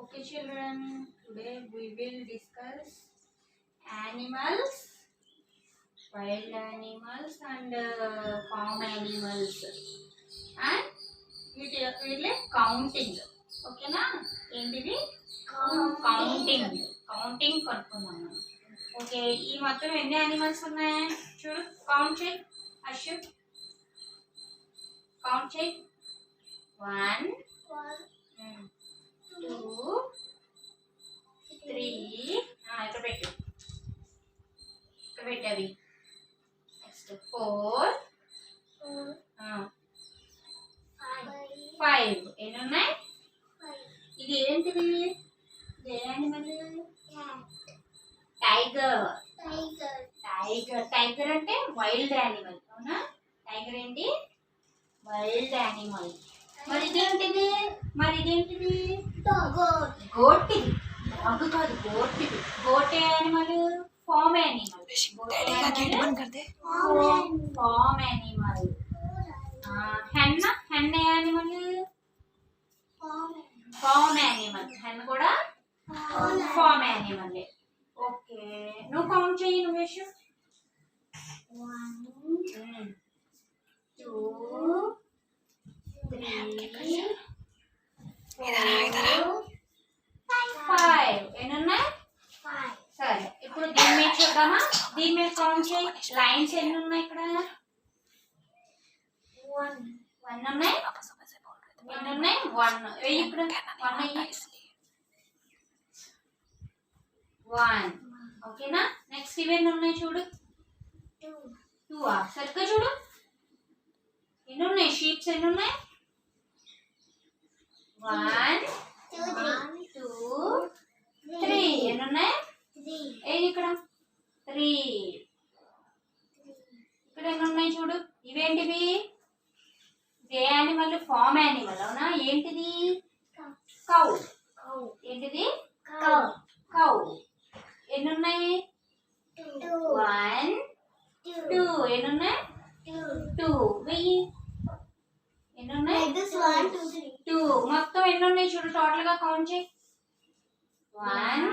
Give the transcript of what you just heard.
Okay, children, today we will discuss animals, wild animals and farm animals and వీటి counting. ఓకేనా? ఏంటిది? Counting కనుక్కుందాం మనం. ఓకే, ఈ మొత్తం ఎన్ని యానిమల్స్ ఉన్నాయి చూడు, కౌంట్ చేయి. అశ్విన్ కౌంట్ చేయి. 1 2 3 ఇక్కడ పెట్టు, ఇక్కడ పెట్టావి. నెక్స్ట్ 4 5. ఎన్ని ఉన్నాయి? ఇది ఏంటిది? ఏ యానిమల్? టైగర్. టైగర్ అంటే వైల్డ్ యానిమల్. అవునా? టైగర్ ఏంటి? Wild animal. మరి ఇదేంటిది? గోట్. ఇది డాగ్ కాదు, గోట్. ఇది గోట్ ఏ animal? Farm animal. Farm animal. Hen ఏ యానిమల్? Farm animal. హెన్ కూడా ఫార్మ్ యానిమల్. ఓకే, నువ్వు కౌంట్ చేయి. నువ్వు వేసు. 1 2 3 4 5. ఎన్ని ఉన్నాయి? సరే, ఇప్పుడు దీని మీద చూద్దామా? దీని మీద కౌంట్ చేయి. లైన్స్ ఎన్ని ఉన్నాయి ఇక్కడ? 1 ఉన్నాయి. ఎన్ని ఉన్నాయి? 1. వెయ్యి ఇక్కడ. 1. ఓకేనా? నెక్స్ట్ ఇవన్నీ ఉన్నాయి చూడు. 2. సరిగ్గా చూడు. ఎన్ని ఉన్నాయి? షీప్స్ ఎన్ని ఉన్నాయి? 1 2 3. ఎన్ని ఉన్నాయి? ఇక్కడ 3. ఇక్కడ ఎన్ని ఉన్నాయి చూడు. ఇవేంటివి? ఏ యానిమల్? Farm animal. అవునా? ఏంటిది? కౌ. ఏంటిది? కౌ. ఎన్ని ఉన్నాయి? 1 2. ఎన్ని ఉన్నాయి? 2. వెయ్యి. ఎన్ని ఉన్నాయి? 2. మొత్తం ఎన్ని ఉన్నాయి చూడు. టోటల్ గా కౌంట్ చేయి. 1